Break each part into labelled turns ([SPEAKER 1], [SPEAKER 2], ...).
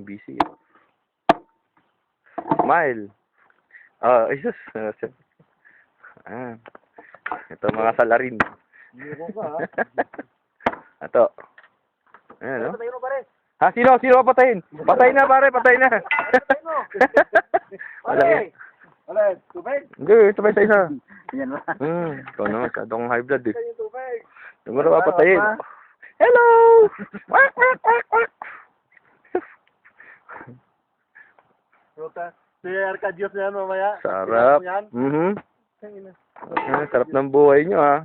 [SPEAKER 1] busy. Smile. Isus. Ito mga salarin.
[SPEAKER 2] Biro ka, ha?
[SPEAKER 1] Ito. Ayan, no?
[SPEAKER 2] Patay mo, pare.
[SPEAKER 1] Ha? Sino patayin? Patay na, pare. Patay na.
[SPEAKER 2] Patay mo. Pare. Wala, tubig.
[SPEAKER 1] Hindi, sabay sa isa.
[SPEAKER 2] Yan ba?
[SPEAKER 1] Ikaw naman, masyadong high blood eh.
[SPEAKER 2] Patay yung tubig.
[SPEAKER 1] Siguro papatayin. Hello! Quack, quack, quack, quack.
[SPEAKER 2] Ruta. Si Arcadios na yan mamaya.
[SPEAKER 1] Sarap.
[SPEAKER 2] Yan.
[SPEAKER 1] Sarap ng buhay nyo, ha?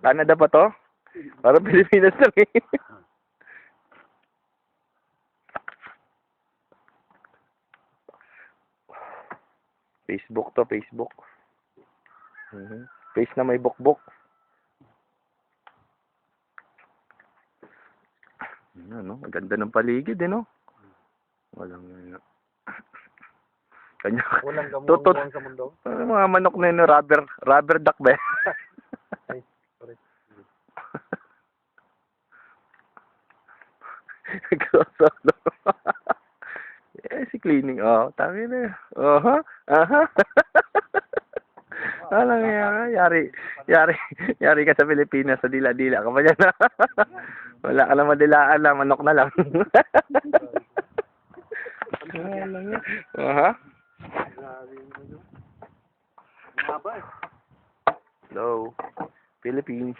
[SPEAKER 1] Canada pa to? Parang Pilipinas lang eh. Facebook to, Facebook. Face na may bukbok. Ano, maganda ng paligid eh, no? Walang kanya.
[SPEAKER 2] Walang
[SPEAKER 1] Tutot.
[SPEAKER 2] gamuang sa mundo.
[SPEAKER 1] Ano mga manok na yun, rubber duck ba?
[SPEAKER 2] Ay, sorry.
[SPEAKER 1] Solo. Si cleaning. Tangin na. Alam nga, yari ka sa Pilipinas, sa dila-dila ka pa dyan. Wala ka na madilaan lang, manok na lang. Hello, Philippines.